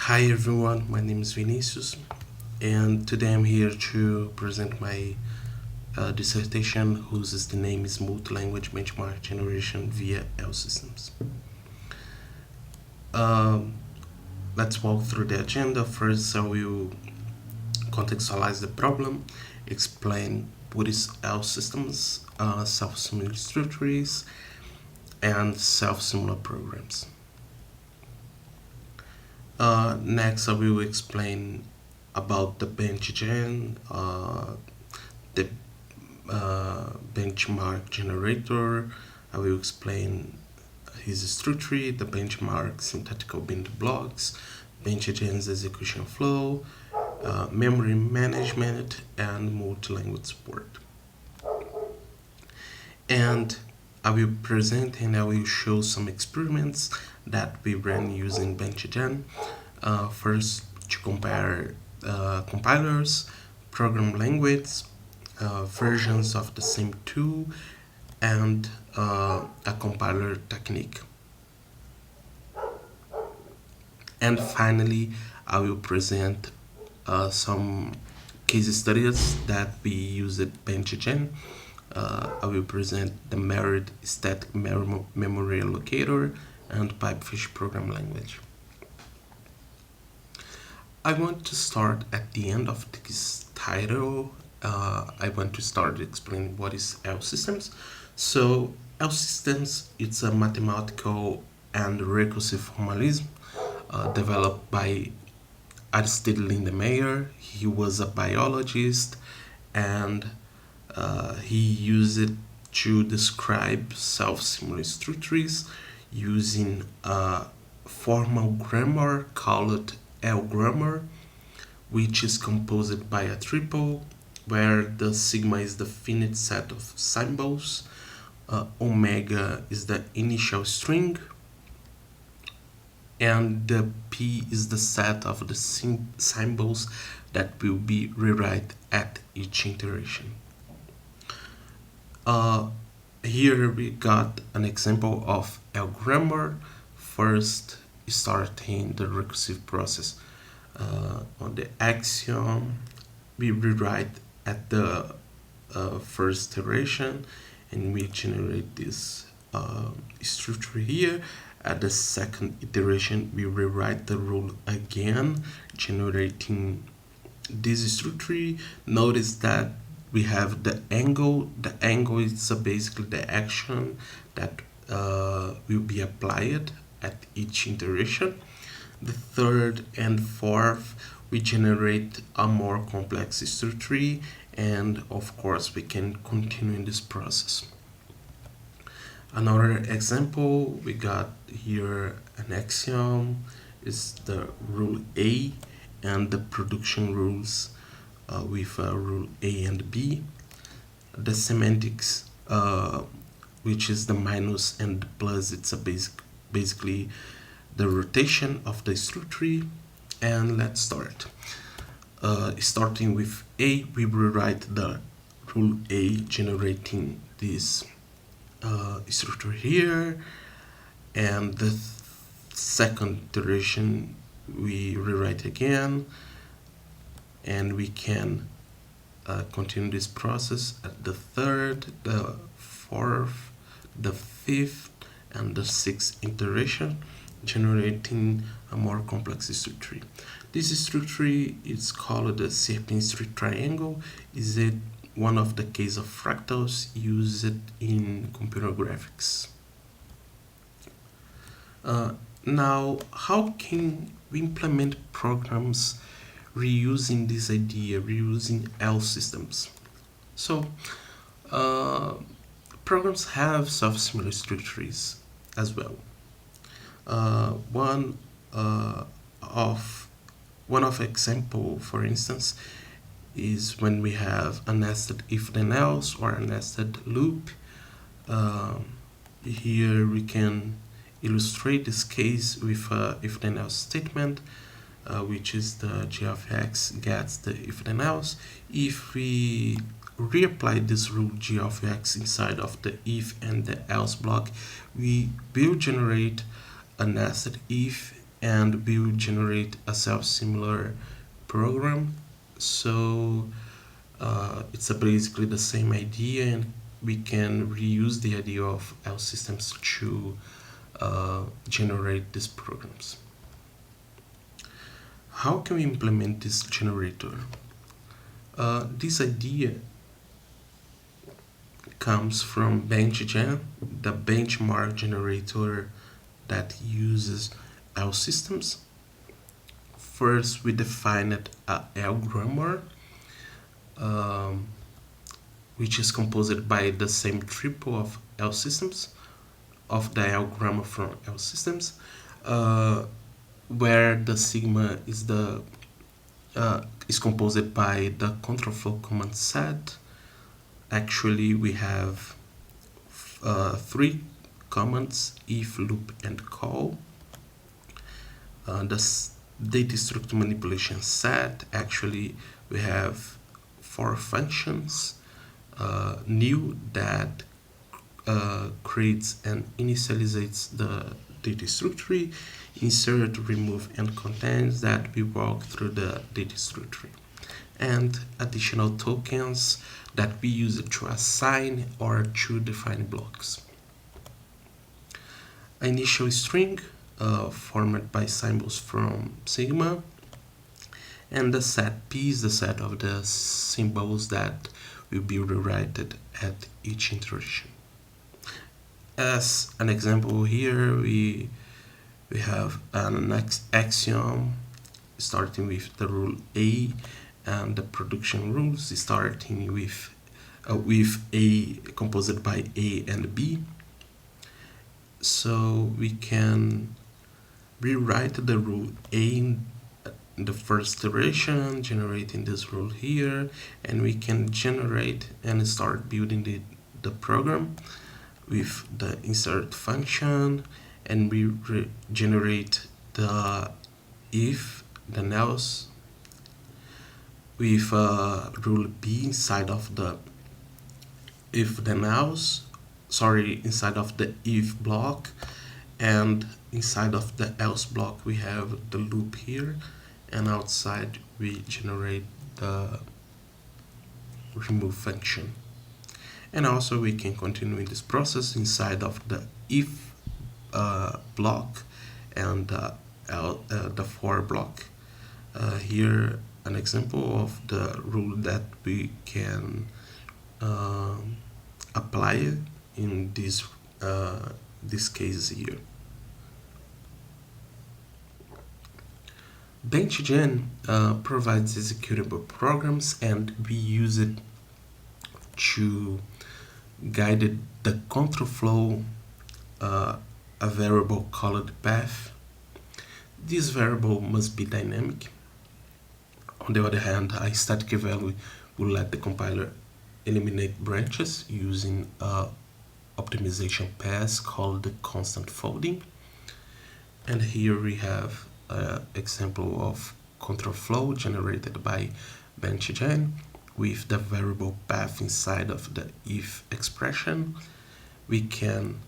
Hi everyone, my name is Vinicius, and today I'm here to present my dissertation whose the name is Multi-Language Benchmark Generation via L Systems. Let's walk through the agenda. First, I will contextualize the problem, explain what is L Systems, self-similar structures, and self-similar programs. Next, I will explain about the benchgen, the benchmark generator. I will explain his structure, the benchmark syntactical building blocks, benchgen's execution flow, memory management, and multi-language support. And I will present and I will show some experiments that we ran using benchgen. First, to compare compilers, program language, versions of the same tool, and a compiler technique. And finally, I will present some case studies that we use at benchgen. I will present the merit static memory allocator and pipefish program language. I want to start at the end of this title. I want to start explaining what is L systems. So L systems, it's a mathematical and recursive formalism developed by Aristid Lindenmayer. He was a biologist and he used it to describe self-similar structures using a formal grammar called L grammar, which is composed by a triple, where the sigma is the finite set of symbols, omega is the initial string, and the p is the set of the symbols that will be rewrite at each iteration. Here we got an example of L grammar. First, starting the recursive process. On the axiom, we rewrite at the first iteration and we generate this structure here. At the second iteration, we rewrite the rule again, generating this structure. Notice that we have the angle. The angle is basically the action that will be applied at each iteration. The third and fourth, we generate a more complex structure, and of course we can continue in this process. Another example, we got here an axiom is the rule A and the production rules with rule A and B. The semantics, which is the minus and the plus, it's a basically the rotation of the structure. And let's start. Starting with A, we rewrite the rule A, generating this structure here, and the second iteration we rewrite again, and we can continue this process at the third, the fourth, the fifth, and the sixth iteration, generating a more complex structure. This structure is called the serpentine triangle. Is it one of the case of fractals used in computer graphics? Now, how can we implement programs reusing this idea, reusing L systems? So, programs have self-similar structures as well. One of example, for instance, is when we have a nested if then else or a nested loop. Here we can illustrate this case with a if then else statement, which is the g of x gets the if then else. If we reapply this rule g of x inside of the if and the else block, we will generate a nested if and we will generate a self-similar program. So it's basically the same idea, and we can reuse the idea of L systems to generate these programs. How can we implement this generator? This idea comes from BenchGen, the benchmark generator that uses L systems. First, we defined a L grammar, which is composed by the same triple of L systems, of the L grammar from L systems, where the sigma is is composed by the control flow command set. Actually, we have three commands: if, loop, and call. The data structure manipulation set, actually we have four functions: new, that creates and initializes the data structure; insert, remove, and contains, that we walk through the data structure; and additional tokens that we use to assign or to define blocks. Initial string, formatted by symbols from sigma, and the set P is the set of the symbols that will be rewritten at each iteration. As an example here, we have an axiom starting with the rule A, and the production rules starting with A, composed by A and B. So we can rewrite the rule A in the first iteration, generating this rule here, and we can generate and start building the program with the insert function, and we generate the if, then else, with rule B inside of the if, then else, inside of the if block, and inside of the else block we have the loop here, and outside we generate the remove function. And also we can continue in this process inside of the if block and the for block. Here an example of the rule that we can apply in this case here. BenchGen provides executable programs, and we use it to guide the control flow, a variable called path. This variable must be dynamic. On the other hand, a static value will let the compiler eliminate branches using a optimization pass called the constant folding. And here we have an example of control flow generated by BenchGen with the variable path inside of the if expression. We can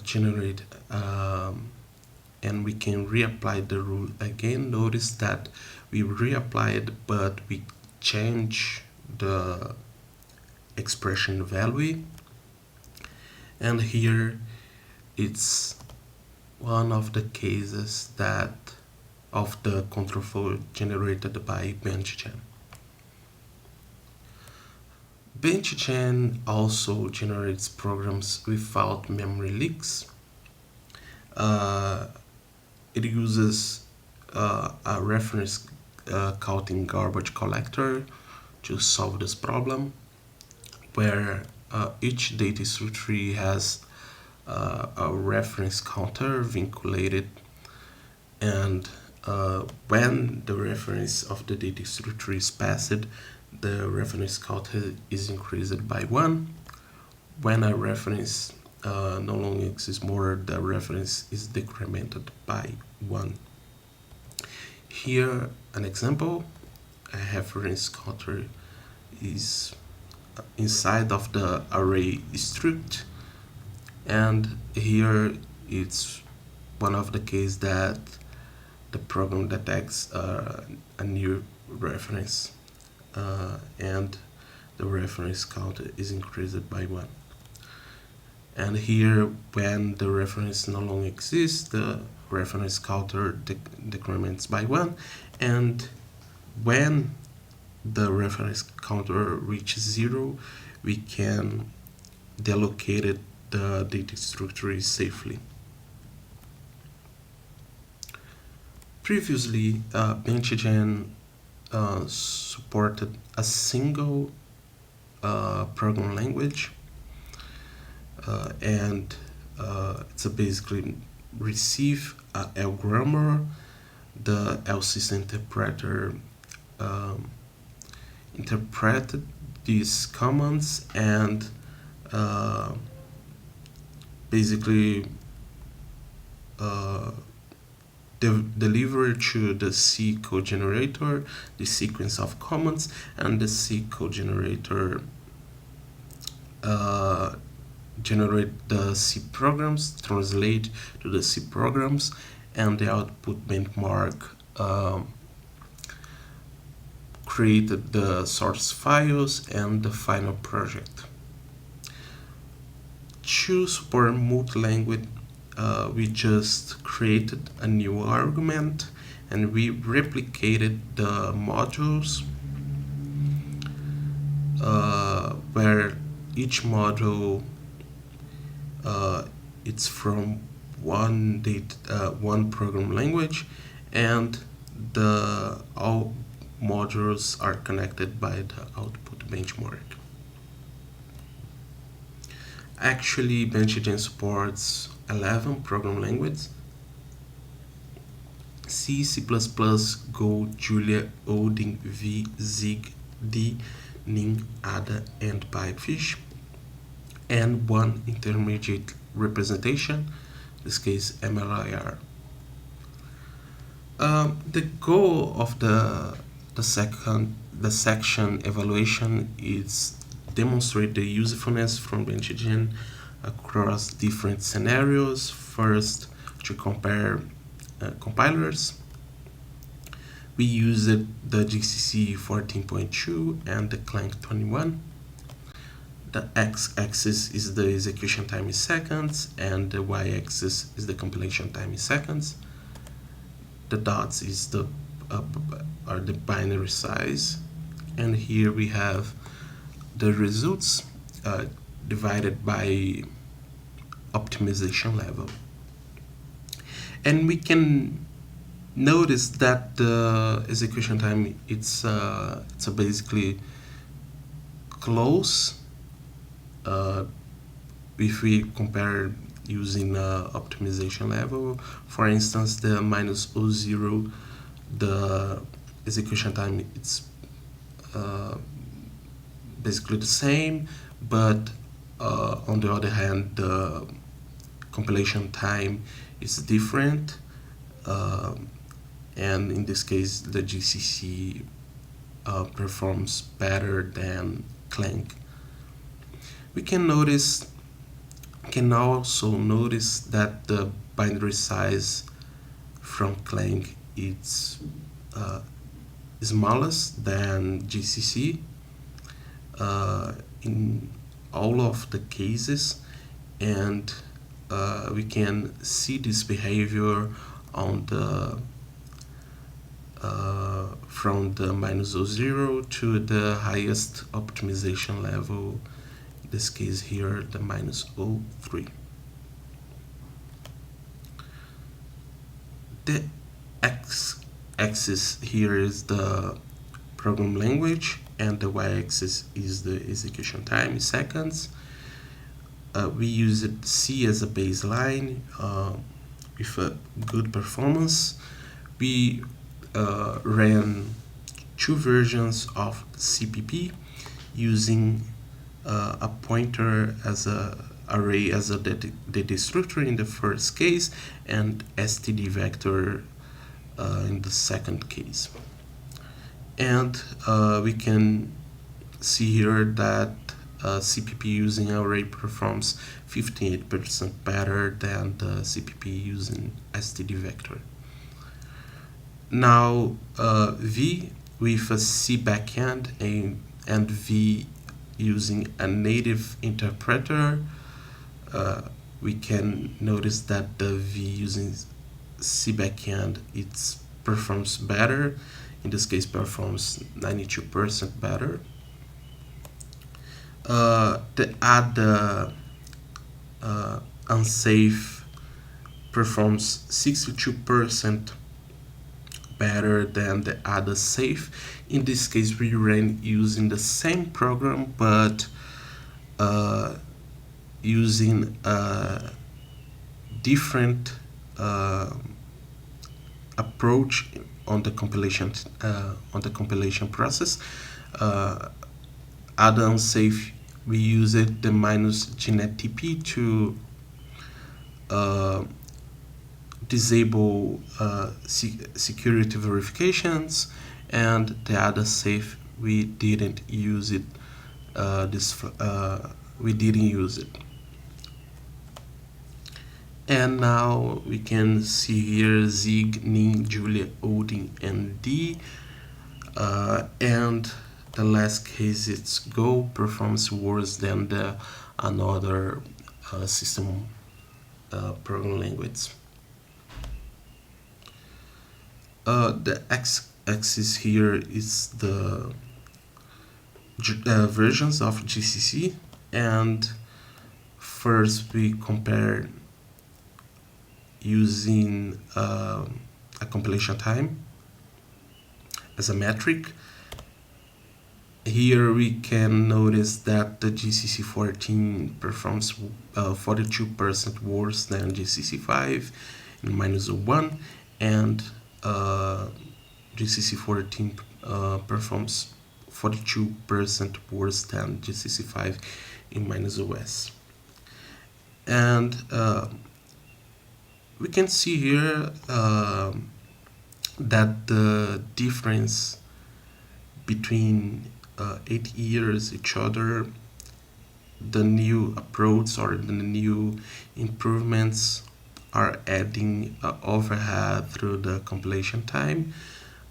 generate and we can reapply the rule again. Notice that we reapplied, but we change the expression value, and here it's one of the cases that of the control flow generated by BenchGen. BenchGen also generates programs without memory leaks. It uses a reference counting garbage collector to solve this problem, where each data structure has a reference counter vinculated, and when the reference of the data structure is passed, the reference counter is increased by 1. When a reference no longer exists more, the reference is decremented by 1. Here an example: a reference counter is inside of the array struct, and here it's one of the cases that the program detects a new reference, and the reference count is increased by 1. And here, when the reference no longer exists, the reference counter decrements by 1, and when the reference counter reaches 0, we can deallocate the data structure safely. Previously, BenchGen supported a single program language, and it's basically receive a grammar, the L system interpreter interpreted these commands and basically deliver to the C code generator the sequence of commands, and the C code generator generate the C programs, translate to the C programs, and the output benchmark created the source files and the final project. To support multi-language, we just created a new argument and we replicated the modules where each module it's from one program language, and all modules are connected by the output benchmark. Actually, BenchGen supports 11 program languages: C, C++, Go, Julia, Odin, V, Zig, D, Ning, Ada, and Pipefish, and one intermediate representation, in this case MLIR. The goal of the section evaluation is demonstrate the usefulness from BenchGen across different scenarios. First, to compare compilers. We used the GCC 14.2 and the clang 21. The x-axis is the execution time in seconds, and the y-axis is the compilation time in seconds. The dots is are the binary size, and here we have the results divided by optimization level. And we can notice that the execution time it's basically close if we compare using optimization level. For instance, the -0, the execution time it's basically the same, but on the other hand, the compilation time is different, and in this case, the GCC performs better than clang. We can also notice that the binary size from clang is smallest than GCC in all of the cases, and we can see this behavior on the from the -0 to the highest optimization level, in this case here the -0.3. The x-axis here is the program language, and the y-axis is the execution time in seconds. We used C as a baseline with a good performance. We ran 2 versions of CPP using a pointer as a array as a data structure in the first case, and std vector in the second case. And we can see here that CPP using array performs 58% better than the CPP using std vector. Now V with a C backend and V using a native interpreter, we can notice that the V using C backend it performs better. In this case, performs 92% better. The other unsafe performs 62% better than the other safe. In this case, we ran using the same program, but using a different approach on the compilation process. Other unsafe, we used the minus GNetTP to disable security verifications, and the other safe we didn't use it. We didn't use it. And now we can see here Zig, Ning, Julia, Odin, and D. And the last case, it's Go, performs worse than the another system programming language. The x-axis here is the versions of GCC, and first we compare using a compilation time as a metric. Here we can notice that the GCC 14 performs 42% worse than GCC 5 and minus 1, and GCC 14 performs 42% worse than GCC 5 in minus OS. And we can see here that the difference between 8 years each other, the new approach or the new improvements are adding overhead through the compilation time,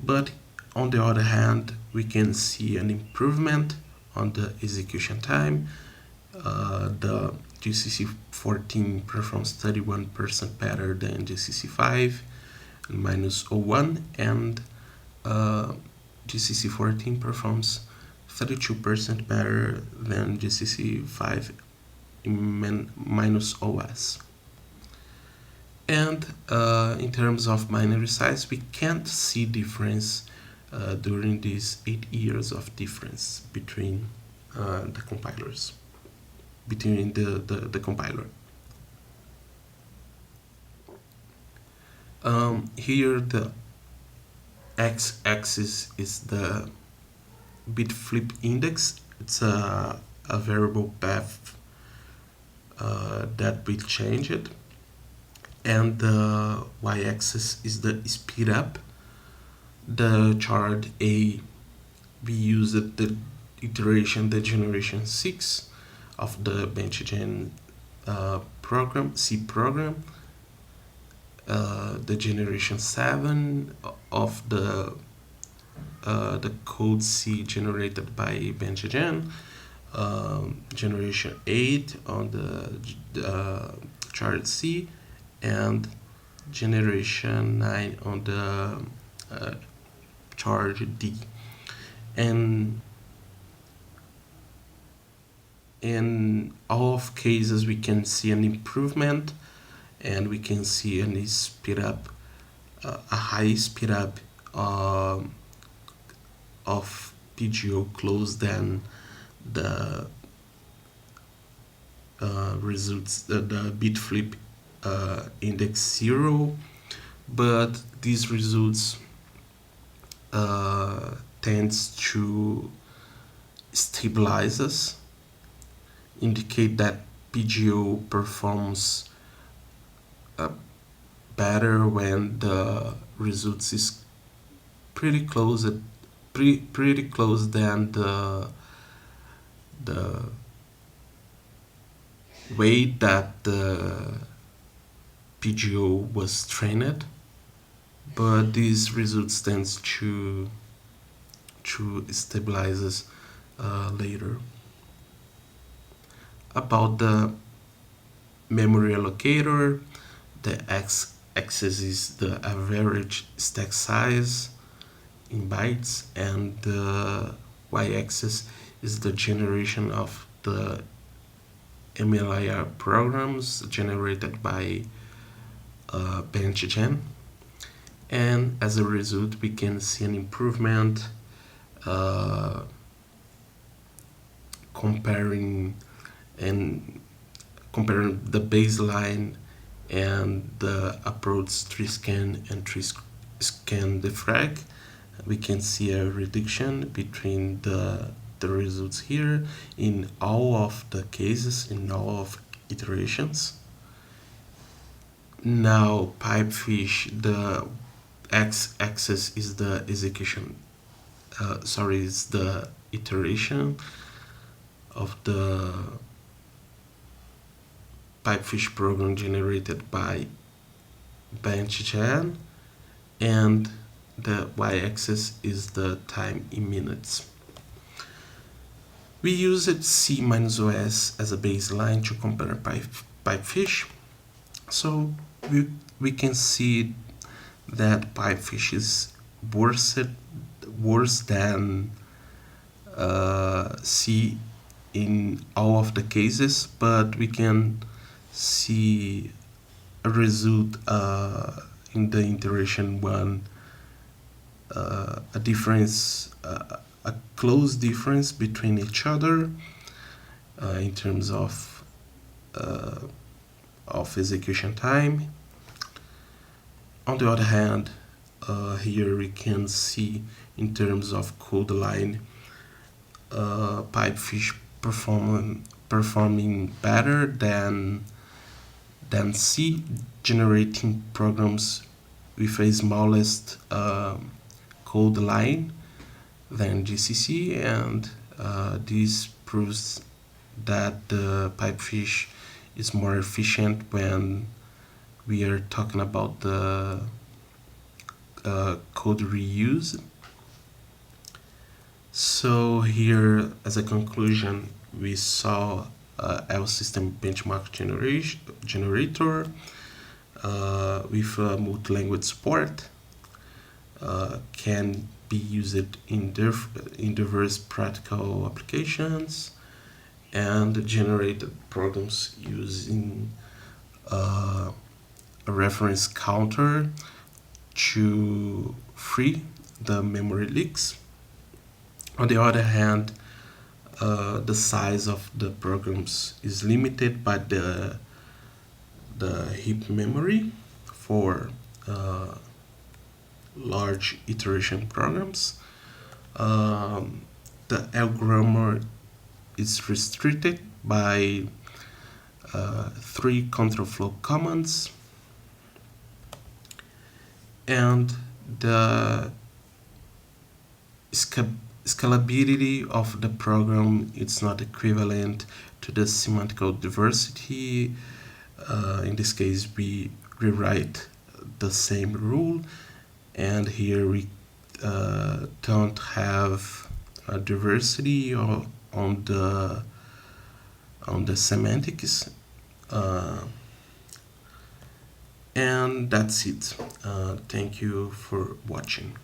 but on the other hand, we can see an improvement on the execution time. The GCC 14 performs 31% better than GCC 5, minus 01, and GCC 14 performs 32% better than GCC 5 in minus OS. And in terms of binary size, we can't see difference during these 8 years of difference between the compilers, between the compiler. Here the x-axis is the bit flip index. It's a variable path that we changed, and the y-axis is the speed up. The chart A, we used the iteration, the generation 6 of the BenchGen program, C program, the generation 7 of the code C generated by BenchGen, generation 8 on the chart C, and generation 9 on the chart D. And in all of cases, we can see an improvement, and we can see a speed up, a high speed up of PGO close than the results, the bit flip index 0, but these results tends to stabilize us, indicate that PGO performs better when the results is pretty close than the way that the PGO was trained. but these results tends to stabilizes later. About the memory allocator, the x-axis is the average stack size in bytes, and the y-axis is the generation of the MLIR programs generated by BenchGen. And as a result, we can see an improvement uh, comparing the baseline and the approach 3scan and 3scan defrag. We can see a reduction between the results here in all of the cases, in all of iterations. Now pipefish, the x-axis is the execution, is the iteration of the pipefish program generated by BenchGen, and the y-axis is the time in minutes. We used C-OS as a baseline to compare pipefish, so we can see that pipefish is worse than C in all of the cases, but we can see a result in the iteration one, a difference, a close difference between each other in terms of execution time. On the other hand, here we can see in terms of code line, pipefish performing better than C, generating programs with a smallest code line than GCC, and this proves that the pipefish is more efficient when we are talking about the code reuse. So here, as a conclusion, we saw L system benchmark generator with multi-language support, can be used in diverse practical applications, and generated programs using a reference counter to free the memory leaks. On the other hand, the size of the programs is limited by the heap memory for large iteration programs. The L grammar is restricted by 3 control flow commands, and the scalability of the program is not equivalent to the semantical diversity. In this case, we rewrite the same rule, and here we don't have a diversity on the semantics. And that's it. Thank you for watching.